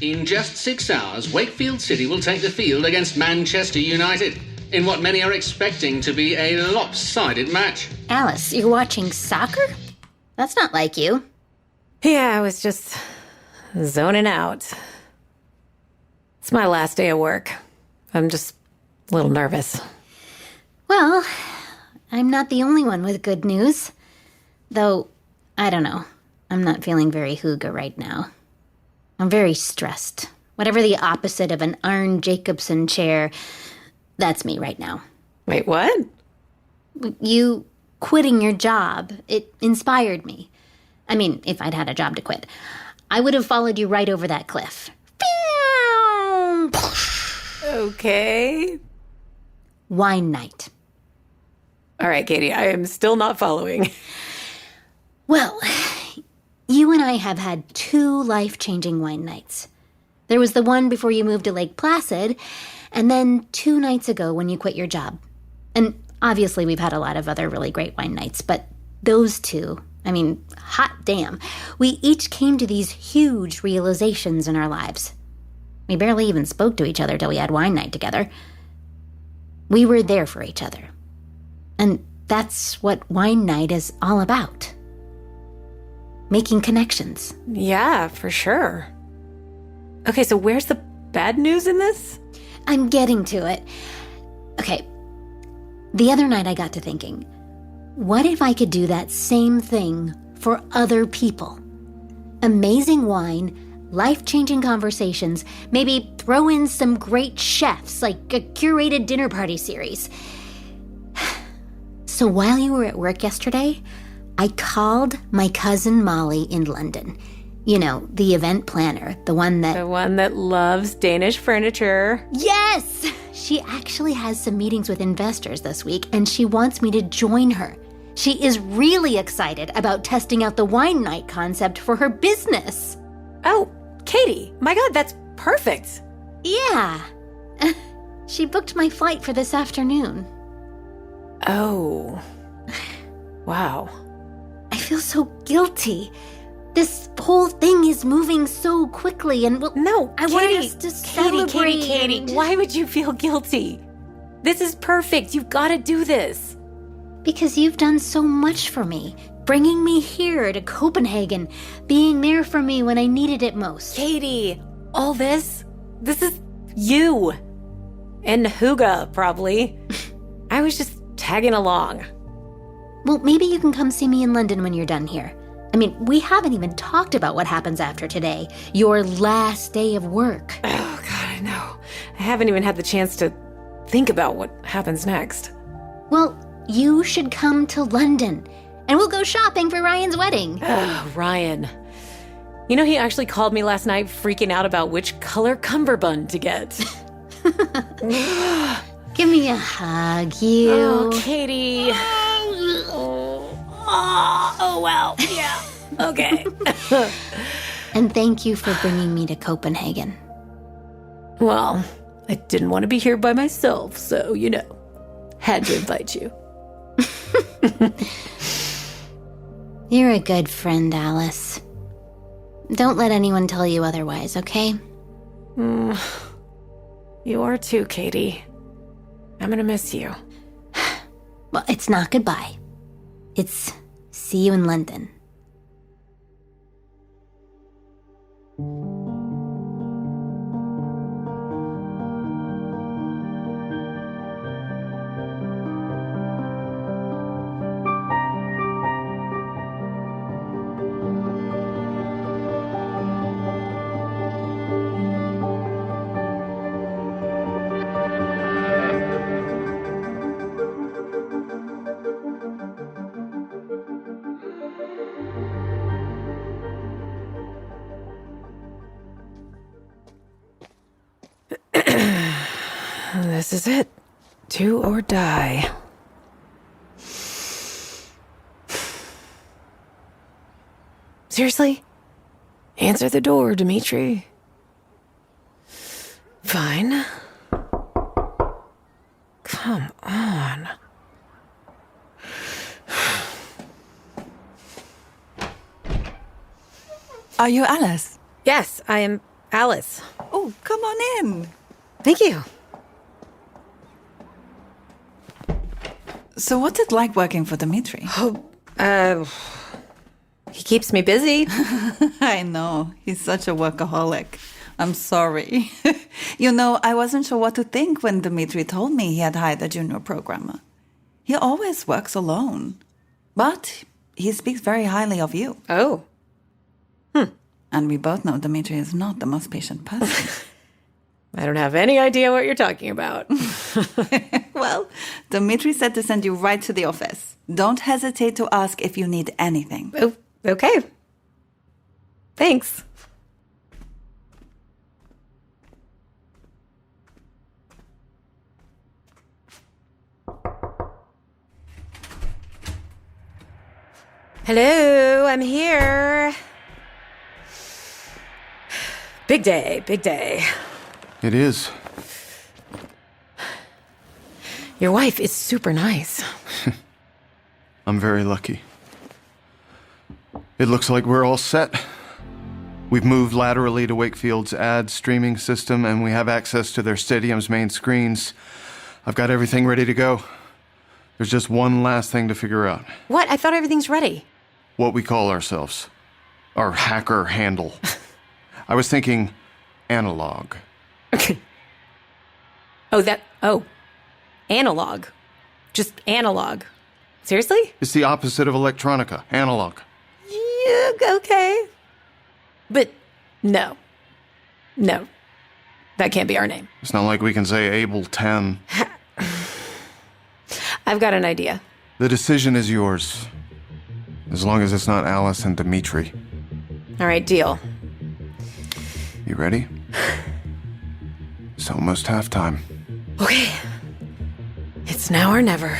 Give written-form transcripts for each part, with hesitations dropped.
In just 6 hours, Wakefield City will take the field against Manchester United in what many are expecting to be a lopsided match. Alice, you're watching soccer? That's not like you. Yeah, I was just zoning out. It's my last day of work. I'm just a little nervous. Well, I'm not the only one with good news. Though, I don't know. I'm not feeling very hygge right now. I'm very stressed. Whatever the opposite of an Arne Jacobson chair, that's me right now. Wait, what? You quitting your job, it inspired me. I mean, if I'd had a job to quit, I would have followed you right over that cliff. Okay. Wine night. All right, Katie, I am still not following. Well, you and I have had 2 life-changing wine nights. There was the one before you moved to Lake Placid, and then 2 nights ago when you quit your job. And obviously we've had a lot of other really great wine nights, but those 2, I mean, hot damn. We each came to these huge realizations in our lives. We barely even spoke to each other till we had wine night together. We were there for each other. And that's what wine night is all about. Making connections. Yeah, for sure. Okay, so where's the bad news in this? I'm getting to it. Okay. The other night I got to thinking, what if I could do that same thing for other people? Amazing wine, life-changing conversations, maybe throw in some great chefs, like a curated dinner party series. So while you were at work yesterday, I called my cousin Molly in London. You know, the event planner, the one that loves Danish furniture. Yes! She actually has some meetings with investors this week, and she wants me to join her. She is really excited about testing out the wine night concept for her business. Oh, Katie, my God, that's perfect. Yeah. She booked my flight for this afternoon. Oh. Wow. I feel so guilty. This whole thing is moving so quickly, and I want us to celebrate. Katie, why would you feel guilty? This is perfect. You've got to do this. Because you've done so much for me. Bringing me here to Copenhagen, being there for me when I needed it most. Katie, all this is you. And Hygge, probably. I was just tagging along. Well, maybe you can come see me in London when you're done here. I mean, we haven't even talked about what happens after today. Your last day of work. Oh, God, I know. I haven't even had the chance to think about what happens next. Well, you should come to London, and we'll go shopping for Ryan's wedding. Oh, Ryan. You know, he actually called me last night freaking out about which color cummerbund to get. Give me a hug, you. Oh, Katie. Oh, well, yeah. Okay. And thank you for bringing me to Copenhagen. Well, I didn't want to be here by myself, so, had to invite you. You're a good friend, Alice. Don't let anyone tell you otherwise, okay? You are too, Katie. I'm gonna miss you. Well, it's not goodbye. It's see you in London. This is it. Do or die. Seriously? Answer the door, Dimitri. Fine. Come on. Are you Alice? Yes, I am Alice. Oh, come on in. Thank you. So what's it like working for Dimitri? He keeps me busy. I know. He's such a workaholic. I'm sorry. I wasn't sure what to think when Dimitri told me he had hired a junior programmer. He always works alone. But he speaks very highly of you. Oh. And we both know Dimitri is not the most patient person. I don't have any idea what you're talking about. Well, Dimitri said to send you right to the office. Don't hesitate to ask if you need anything. Oh, okay. Thanks. Hello, I'm here. Big day, big day. It is. Your wife is super nice. I'm very lucky. It looks like we're all set. We've moved laterally to Wakefield's ad streaming system, and we have access to their stadium's main screens. I've got everything ready to go. There's just one last thing to figure out. What? I thought everything's ready. What we call ourselves. Our hacker handle. I was thinking analog. Analog. Just analog. Seriously? It's the opposite of electronica. Analog. Yeah, okay. But no. No. That can't be our name. It's not like we can say Able 10. I've got an idea. The decision is yours. As long as it's not Alice and Dimitri. All right, deal. You ready? It's almost halftime. Okay. It's now or never.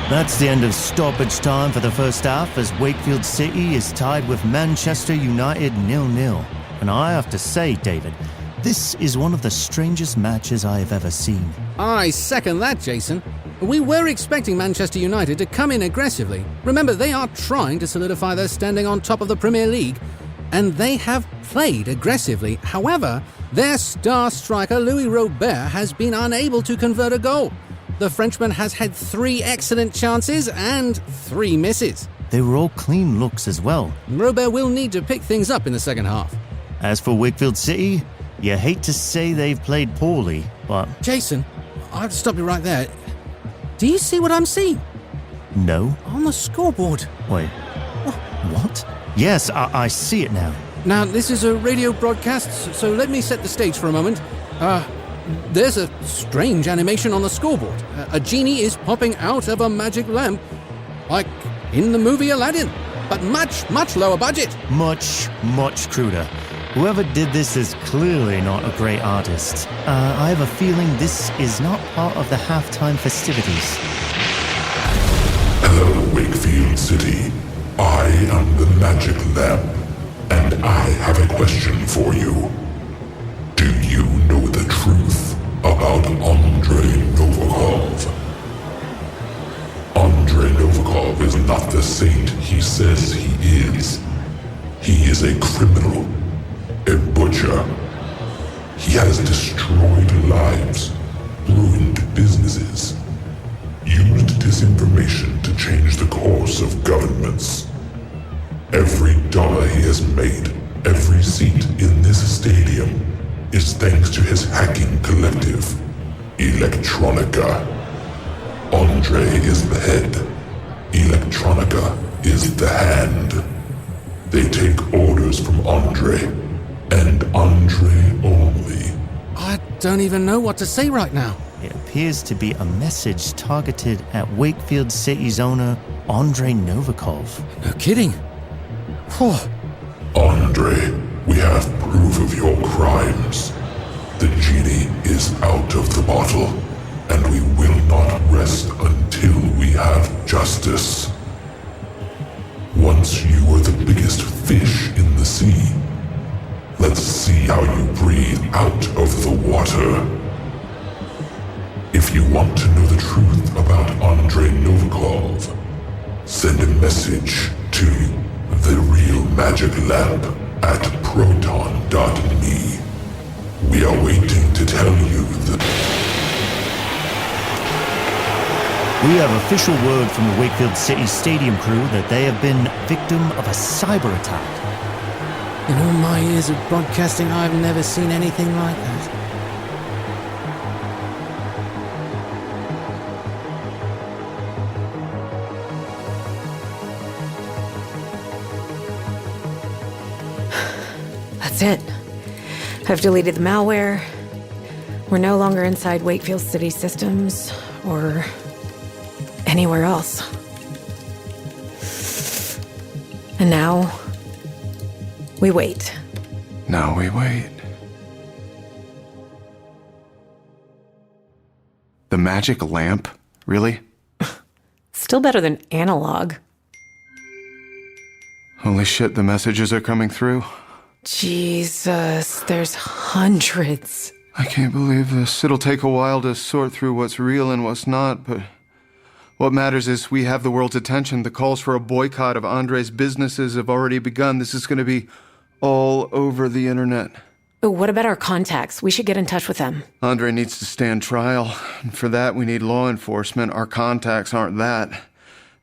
That's the end of stoppage time for the first half, as Wakefield City is tied with Manchester United 0-0. And I have to say, David, this is one of the strangest matches I have ever seen. I second that, Jason. We were expecting Manchester United to come in aggressively. Remember, they are trying to solidify their standing on top of the Premier League, and they have played aggressively. However, their star striker, Louis Robert, has been unable to convert a goal. The Frenchman has had 3 excellent chances and 3 misses. They were all clean looks as well. Robert will need to pick things up in the second half. As for Wakefield City, you hate to say they've played poorly, but... Jason, I have to stop you right there. Do you see what I'm seeing? No. On the scoreboard. Wait. What? Yes, I see it now. Now, this is a radio broadcast, so let me set the stage for a moment. There's a strange animation on the scoreboard. A genie is popping out of a magic lamp, like in the movie Aladdin, but much, much lower budget. Much, much cruder. Whoever did this is clearly not a great artist. I have a feeling this is not part of the halftime festivities. Hello, Wakefield City. I am the Magic Lamp, and I have a question for you. Do you know the truth about Andrei Novikov? Andrei Novikov is not the saint he says he is. He is a criminal, a butcher. He has destroyed lives, ruined businesses, used disinformation to change the course of governments. Every dollar he has made, every seat in this stadium, is thanks to his hacking collective, Electronica. Andre is the head. Electronica is the hand. They take orders from Andre, and Andre only. I don't even know what to say right now. It appears to be a message targeted at Wakefield City's owner, Andrei Novikov. No kidding. Whew. Andre, we have proof of your crimes. The genie is out of the bottle, and we will not rest until we have justice. Once you were the biggest fish in the sea, let's see how you breathe out of the water. Send a message to the Real Magic Lab at proton.me. We are waiting to tell you that... We have official word from the Wakefield City Stadium crew that they have been victim of a cyber attack. In all my years of broadcasting, I've never seen anything like that. That's it. I've deleted the malware. We're no longer inside Wakefield City systems or anywhere else. And now, we wait. Now we wait. The magic lamp? Really? Still better than analog. Holy shit, the messages are coming through. Jesus, there's hundreds. I can't believe this. It'll take a while to sort through what's real and what's not, but what matters is we have the world's attention. The calls for a boycott of Andre's businesses have already begun. This is going to be all over the internet. Oh, what about our contacts? We should get in touch with them. Andre needs to stand trial, and for that we need law enforcement. Our contacts aren't that.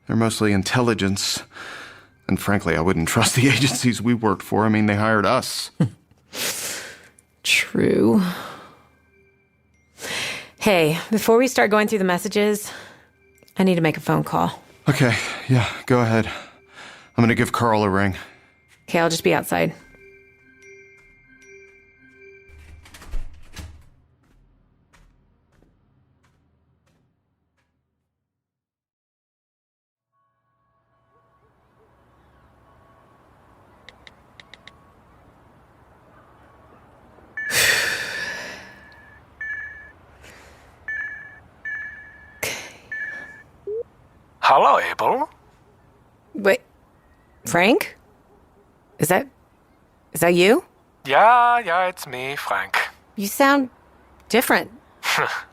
They're mostly intelligence. And frankly, I wouldn't trust the agencies we worked for. I mean, they hired us. True. Hey, before we start going through the messages, I need to make a phone call. Okay, yeah, go ahead. I'm gonna give Carl a ring. Okay, I'll just be outside. Hello, Abel. Wait, Frank? Is that you? Yeah, it's me, Frank. You sound different.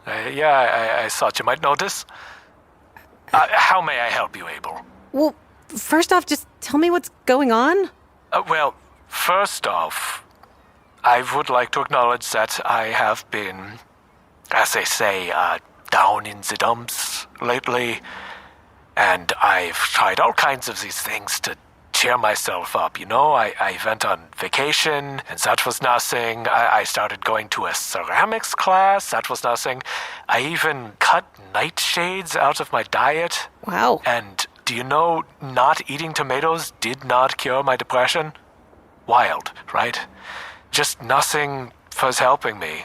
I thought you might notice. How may I help you, Abel? Well, first off, just tell me what's going on. Well, first off, I would like to acknowledge that I have been, as they say, down in the dumps lately. And I've tried all kinds of these things to cheer myself up. You know, I went on vacation, and that was nothing. I started going to a ceramics class. That was nothing. I even cut nightshades out of my diet. Wow. And do you know, not eating tomatoes did not cure my depression? Wild, right? Just nothing was helping me.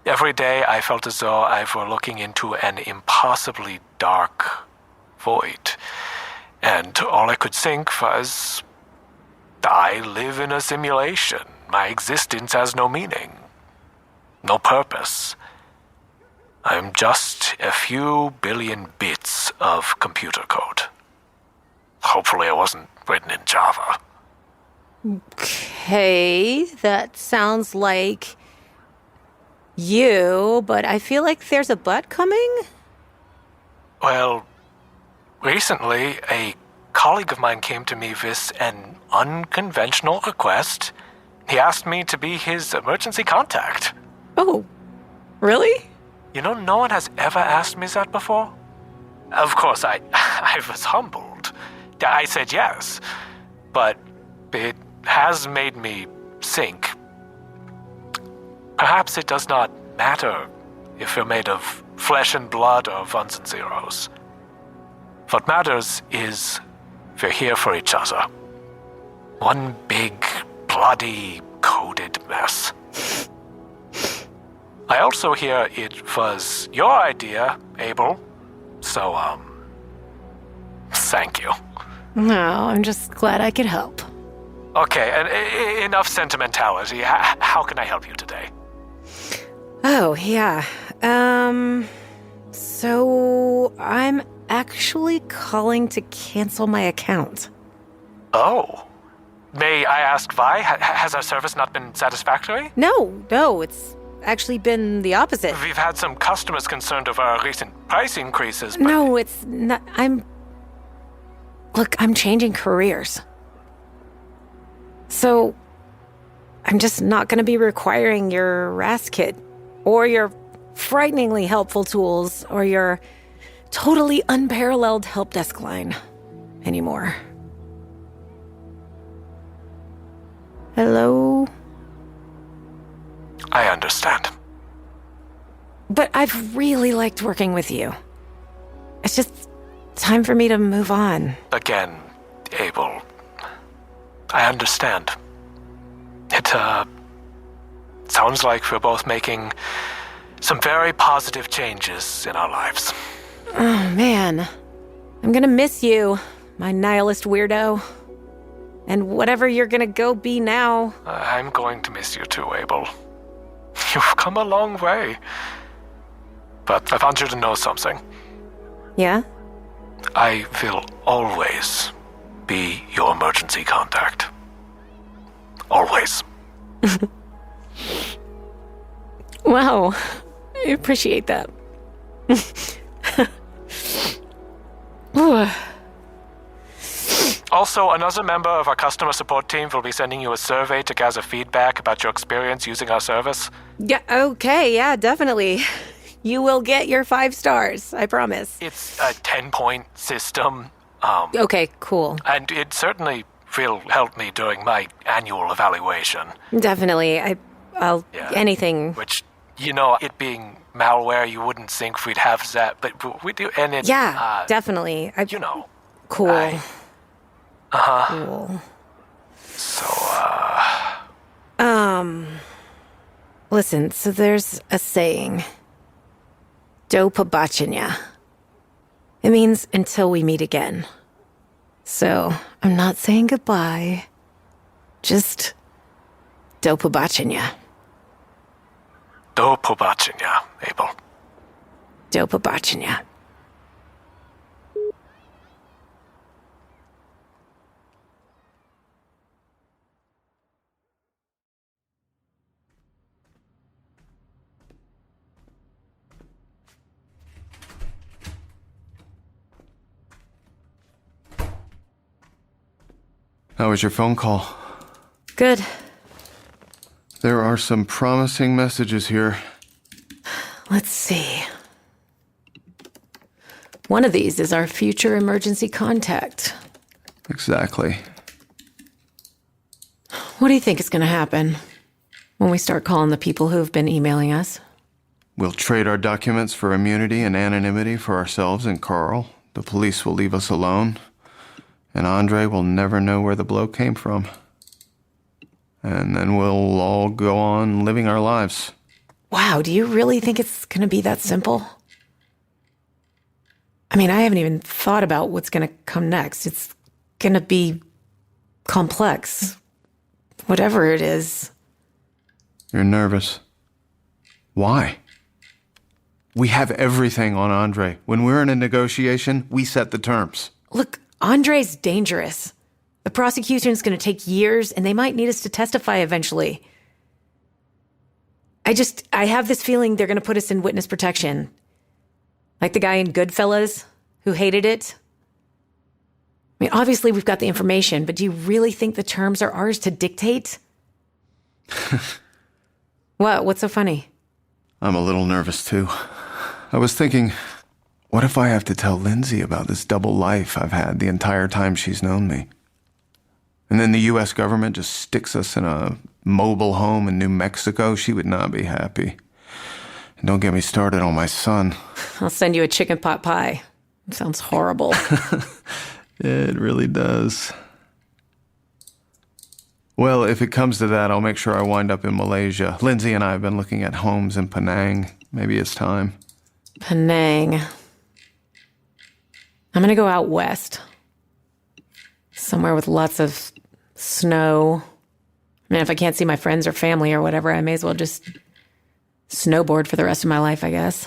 Every day I felt as though I were looking into an impossibly dark void. And all I could think was, I live in a simulation. My existence has no meaning, no purpose. I'm just a few billion bits of computer code. Hopefully it wasn't written in Java. Okay, that sounds like you, but I feel like there's a but coming. Well, recently, a colleague of mine came to me with an unconventional request. He asked me to be his emergency contact. Oh, really? You know, no one has ever asked me that before. Of course, I was humbled. I said yes, but it has made me think. Perhaps it does not matter if you're made of flesh and blood or ones and zeros. What matters is we're here for each other. One big, bloody, coded mess. I also hear it was your idea, Abel. So, thank you. No, I'm just glad I could help. Okay, and enough sentimentality. How can I help you today? Oh, yeah. So I'm actually calling to cancel my account. Oh. May I ask why? Has our service not been satisfactory? No, it's actually been the opposite. We've had some customers concerned over our recent price increases, but... No, it's not. Look, I'm changing careers. So, I'm just not going to be requiring your RAS kit, or your frighteningly helpful tools, or your totally unparalleled help desk line anymore. Hello? I understand. But I've really liked working with you. It's just time for me to move on. Again, Abel, I understand. It, sounds like we're both making some very positive changes in our lives. Oh, man. I'm gonna miss you, my nihilist weirdo. And whatever you're gonna go be now. I'm going to miss you too, Abel. You've come a long way. But I want you to know something. Yeah? I will always be your emergency contact. Always. Wow. I appreciate that. Also, another member of our customer support team will be sending you a survey to gather feedback about your experience using our service. Yeah, okay, yeah, definitely. You will get your 5 stars, I promise. It's a 10-point system. Okay, cool. And it certainly will help me during my annual evaluation. Definitely. I'll Yeah. anything. Which, it being malware, you wouldn't think we'd have that, but we do, and it's... Yeah, definitely. Cool. Cool. So, Listen, so there's a saying. Do побачення. It means until we meet again. So, I'm not saying goodbye. Just do побачення. do pobачення, Abel. Do побачення. How was your phone call? Good. There are some promising messages here. Let's see. One of these is our future emergency contact. Exactly. What do you think is going to happen when we start calling the people who have been emailing us? We'll trade our documents for immunity and anonymity for ourselves and Carl. The police will leave us alone. And Andre will never know where the blow came from. And then we'll all go on living our lives. Wow, do you really think it's going to be that simple? I mean, I haven't even thought about what's going to come next. It's going to be complex. Whatever it is. You're nervous. Why? We have everything on Andre. When we're in a negotiation, we set the terms. Look, Andre's dangerous. The prosecution's going to take years, and they might need us to testify eventually. I have this feeling they're going to put us in witness protection. Like the guy in Goodfellas who hated it. I mean, obviously we've got the information, but do you really think the terms are ours to dictate? What? What's so funny? I'm a little nervous, too. I was thinking, what if I have to tell Lindsey about this double life I've had the entire time she's known me? And then the U.S. government just sticks us in a mobile home in New Mexico? She would not be happy. And don't get me started on my son. I'll send you a chicken pot pie. It sounds horrible. It really does. Well, if it comes to that, I'll make sure I wind up in Malaysia. Lindsey and I have been looking at homes in Penang. Maybe it's time. Penang. I'm going to go out west. Somewhere with lots of snow. I mean, if I can't see my friends or family or whatever, I may as well just snowboard for the rest of my life, I guess.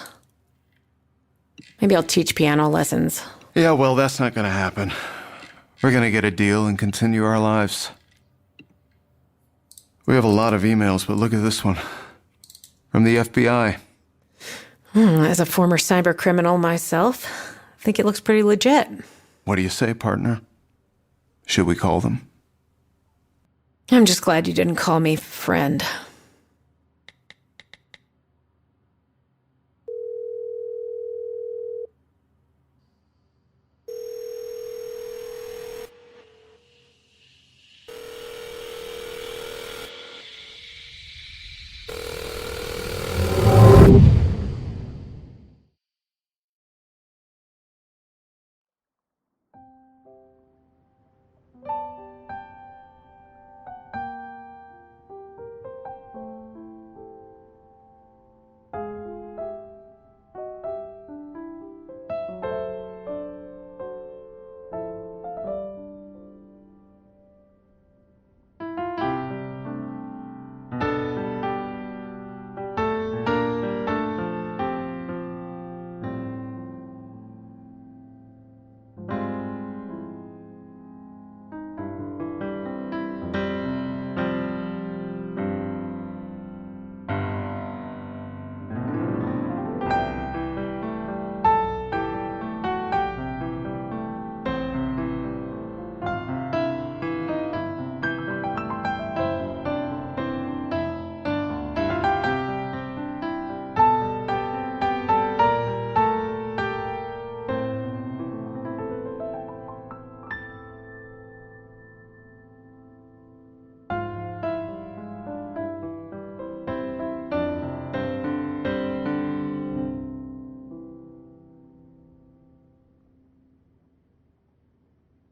Maybe I'll teach piano lessons. Yeah, well, that's not going to happen. We're going to get a deal and continue our lives. We have a lot of emails, but look at this one. From the FBI. As a former cyber criminal myself, I think it looks pretty legit. What do you say, partner? Should we call them? I'm just glad you didn't call me friend.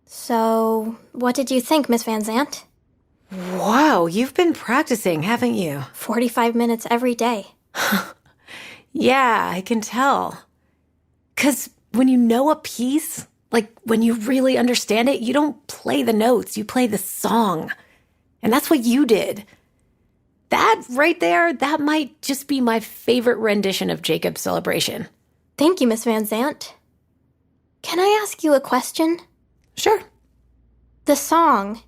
So, what did you think, Miss Van Zant? Wow, you've been practicing, haven't you? 45 minutes every day. Yeah, I can tell. 'Cause when you know a piece, like when you really understand it, you don't play the notes, you play the song. And that's what you did. That right there, that might just be my favorite rendition of Jacob's Celebration. Thank you, Miss Van Zant. Can I ask you a question? Sure. The song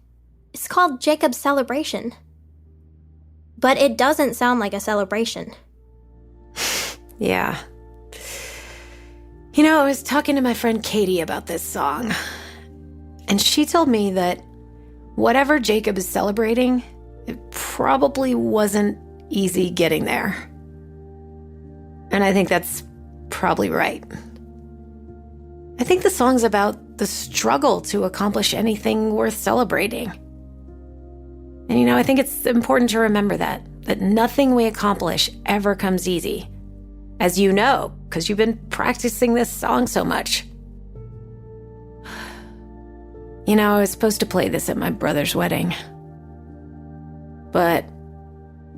is called Jacob's Celebration. But it doesn't sound like a celebration. Yeah. You know, I was talking to my friend Katie about this song. And she told me that whatever Jacob is celebrating, it probably wasn't easy getting there. And I think that's probably right. I think the song's about the struggle to accomplish anything worth celebrating. And you know, I think it's important to remember that nothing we accomplish ever comes easy. As you know, because you've been practicing this song so much. You know, I was supposed to play this at my brother's wedding. But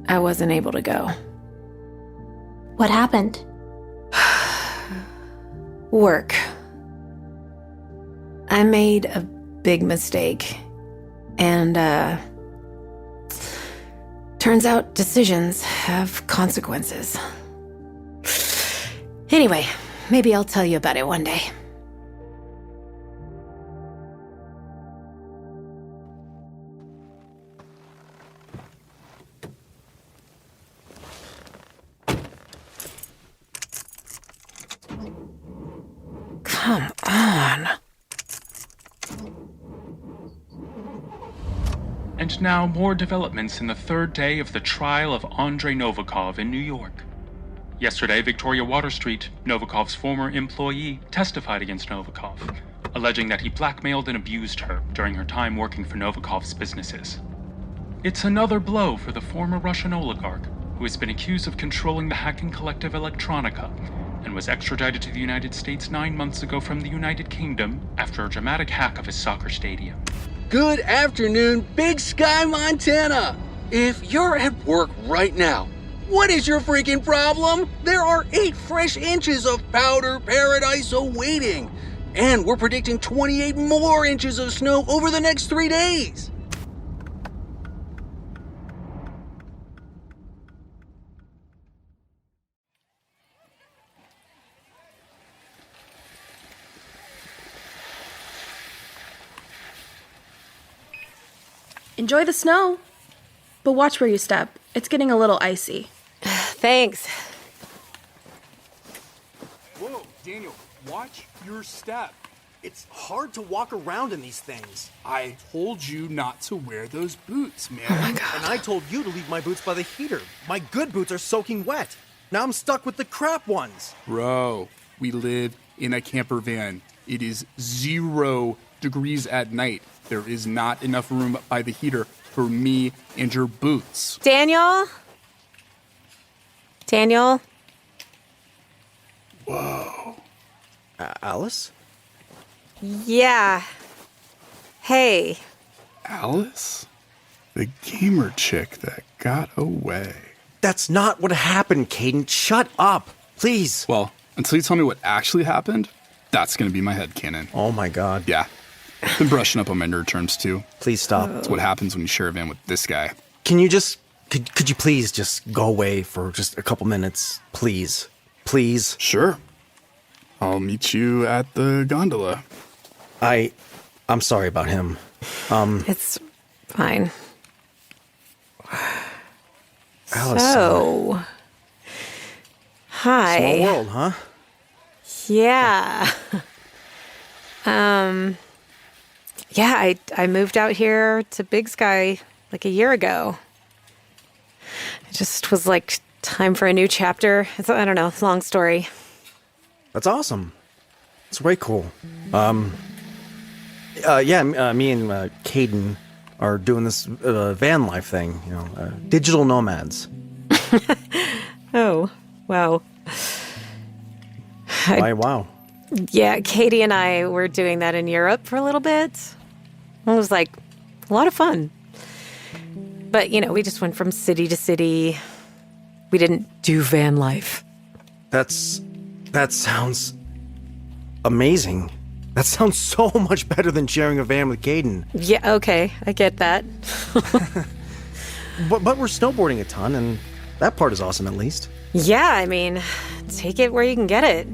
I wasn't able to go. What happened? Work. I made a big mistake. And, turns out decisions have consequences. Anyway, maybe I'll tell you about it one day. Come on. And now more developments in the third day of the trial of Andrei Novikov in New York. Yesterday, Victoria Water Street, Novikov's former employee, testified against Novikov, alleging that he blackmailed and abused her during her time working for Novikov's businesses. It's another blow for the former Russian oligarch, who has been accused of controlling the hacking collective Electronica, and was extradited to the United States 9 months ago from the United Kingdom after a dramatic hack of his soccer stadium. Good afternoon, Big Sky, Montana! If you're at work right now, what is your freaking problem? There are 8 fresh inches of powder paradise awaiting, and we're predicting 28 more inches of snow over the next 3 days. Enjoy the snow, but watch where you step. It's getting a little icy. Thanks. Whoa, Daniel, watch your step. It's hard to walk around in these things. I told you not to wear those boots, man. Oh my God. And I told you to leave my boots by the heater. My good boots are soaking wet. Now I'm stuck with the crap ones. Bro, we live in a camper van. It is 0 degrees at night. There is not enough room by the heater for me and your boots. Daniel? Whoa. Alice? Yeah. Hey. Alice? The gamer chick that got away. That's not what happened, Kaden. Shut up, please. Well, until you tell me what actually happened, that's going to be my headcanon. Oh my God. Yeah. Been brushing up on my nerd terms, too. Please stop. That's what happens when you share a van with this guy. Can you just... Could you please just go away for just a couple minutes? Please. Please. Sure. I'll meet you at the gondola. I'm sorry about him. It's fine. Alice. So... Hi. Small world, huh? Yeah. Yeah, I moved out here to Big Sky like a year ago. It just was like time for a new chapter. I don't know, long story. That's awesome. It's way cool. Me and Kaden are doing this van life thing, digital nomads. Oh, wow. Why, wow. Yeah, Katie and I were doing that in Europe for a little bit. It was like a lot of fun. But, we just went from city to city. We didn't do van life. That sounds amazing. That sounds so much better than sharing a van with Kaden. Yeah, okay, I get that. But we're snowboarding a ton, and that part is awesome at least. Yeah, I mean, take it where you can get it,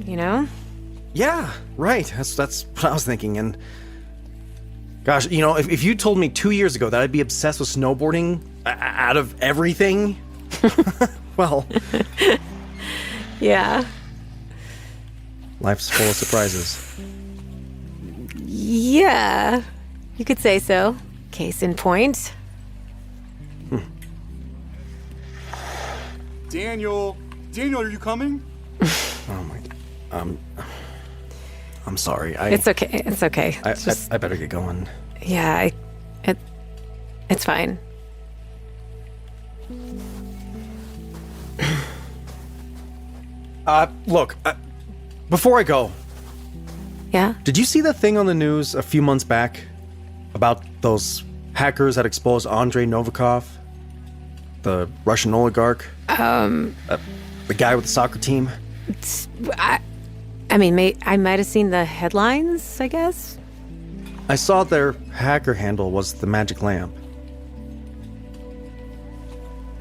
Yeah, right. That's what I was thinking. And gosh, if you told me 2 years ago that I'd be obsessed with snowboarding out of everything, well, yeah. Life's full of surprises. Yeah, you could say so. Case in point. Daniel, are you coming? Oh my, I'm sorry. It's okay. I better get going. Yeah, it's fine. Look, before I go. Yeah? Did you see that thing on the news a few months back about those hackers that exposed Andrei Novikov, the Russian oligarch? The guy with the soccer team? I might have seen the headlines, I guess. I saw their hacker handle was the Magic Lamp.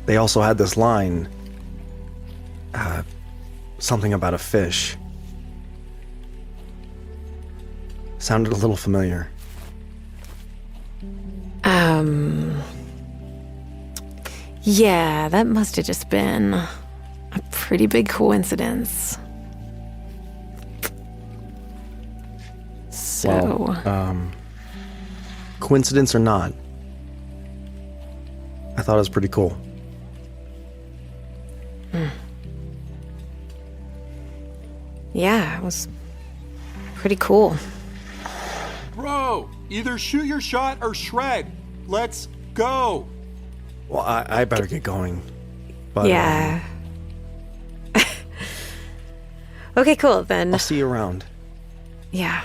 They also had this line, something about a fish. Sounded a little familiar. Yeah, that must have just been a pretty big coincidence. So... Well, coincidence or not, I thought it was pretty cool. Yeah, it was pretty cool. Bro, either shoot your shot or shred. Let's go. Well, I better get going. But, yeah. Okay, cool, then. I'll see you around. Yeah.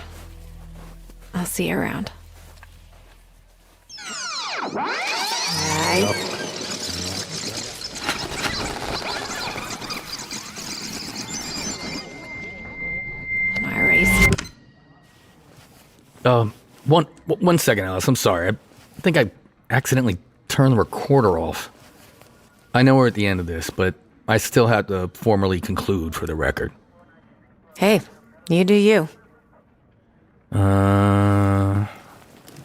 I'll see you around. Bye. My race. One second, Alice. I'm sorry. I think I accidentally turned the recorder off. I know we're at the end of this, but I still have to formally conclude for the record. Hey, you do you.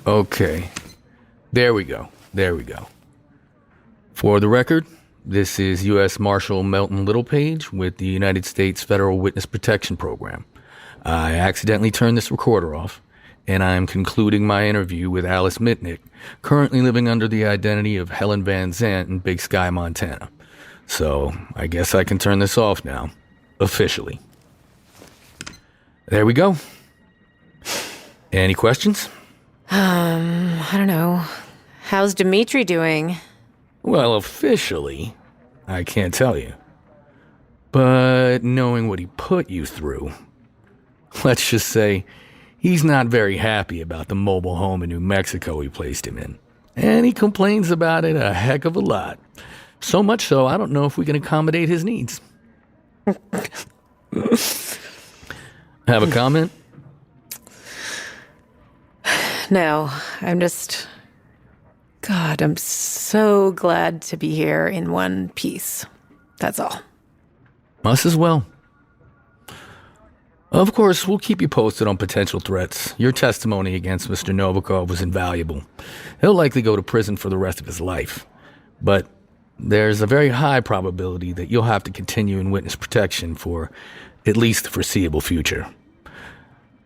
Okay. There we go. For the record, this is U.S. Marshal Melton Littlepage with the United States Federal Witness Protection Program. I accidentally turned this recorder off, and I'm concluding my interview with Alice Mitnick, currently living under the identity of Helen Van Zant in Big Sky, Montana. So I guess I can turn this off now, officially. There we go. Any questions? I don't know. How's Dimitri doing? Well, officially, I can't tell you. But knowing what he put you through, let's just say he's not very happy about the mobile home in New Mexico we placed him in. And he complains about it a heck of a lot. So much so, I don't know if we can accommodate his needs. Have a comment? No, I'm so glad to be here in one piece. That's all. Us as well. Of course, we'll keep you posted on potential threats. Your testimony against Mr. Novikov was invaluable. He'll likely go to prison for the rest of his life. But there's a very high probability that you'll have to continue in witness protection for at least the foreseeable future.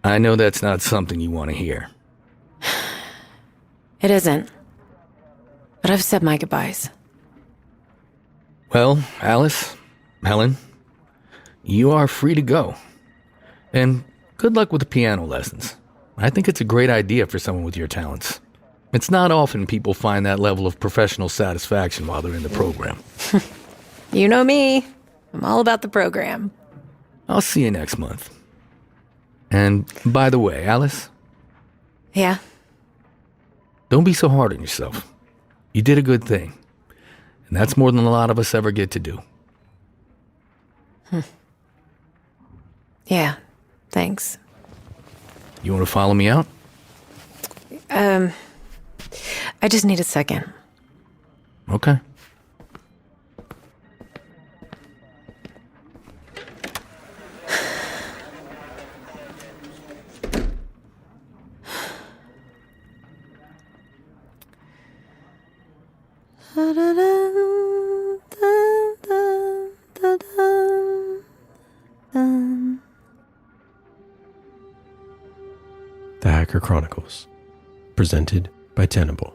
I know that's not something you want to hear. It isn't. But I've said my goodbyes. Well, Alice, Helen, you are free to go. And good luck with the piano lessons. I think it's a great idea for someone with your talents. It's not often people find that level of professional satisfaction while they're in the program. You know me. I'm all about the program. I'll see you next month. And by the way, Alice? Yeah? Don't be so hard on yourself. You did a good thing. And that's more than a lot of us ever get to do. Yeah, thanks. You want to follow me out? I just need a second. Okay. The Hacker Chronicles, presented by Tenable.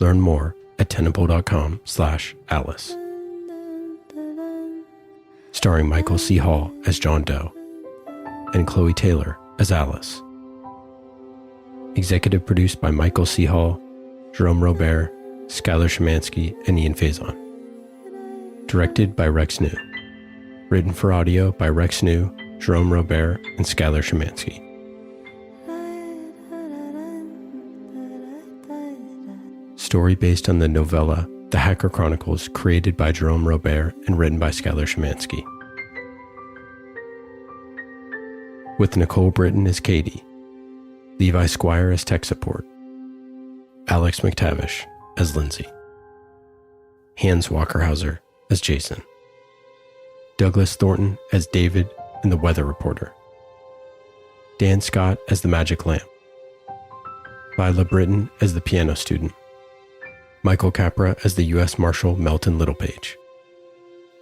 Learn more at tenable.com/Alice. Starring Michael C. Hall as John Doe and Chloe Taylor as Alice. Executive produced by Michael C. Hall, Jerome Robert, Skyler Schmanski, and Ian Faison. Directed by Rex New. Written for audio by Rex New, Jerome Robert, and Skyler Schmanski. Story based on the novella The Hacker Chronicles, created by Jerome Robert and written by Skyler Schmanski. With Nicole Britton as Katie, Levi Squier as tech support, Alex McTavish as Lindsey, Hans Wackerhauser as Jason, Douglas Thornton as David and the weather reporter, Dan Scott as the magic lamp, Lila Britton as the piano student, Michael Capra as the U.S. Marshal Melton Littlepage,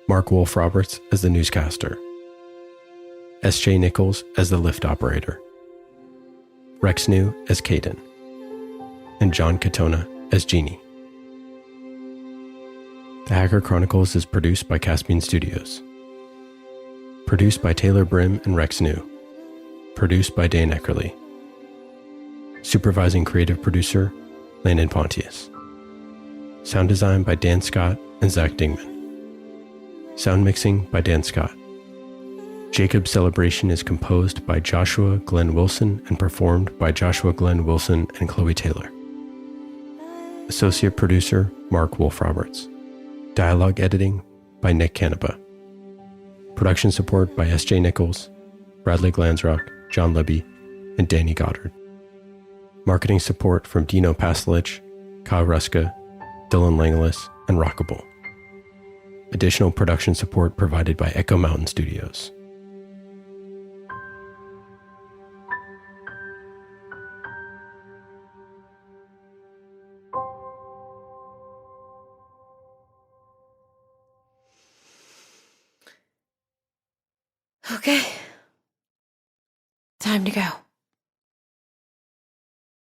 Mark Wolf Roberts as the newscaster, S.J. Nichols as the lift operator, Rex New as Kaden, and John Katona as Genie. The Hacker Chronicles is produced by Caspian Studios. Produced by Taylor Brim and Rex New. Produced by Dan Eckerly. Supervising creative producer, Landon Pontius. Sound design by Dan Scott and Zach Dingman. Sound mixing by Dan Scott. Jacob's Celebration is composed by Joshua Glenn Wilson and performed by Joshua Glenn Wilson and Chloe Taylor. Associate producer, Mark Wolf Roberts. Dialogue editing by Nick Canepa. Production support by S.J. Nichols, Bradley Glansrock, John Libby, and Danny Goddard. Marketing support from Dino Paslich, Kyle Ruska, Dylan Langelis, and Rockable. Additional production support provided by Echo Mountain Studios. Okay. Time to go.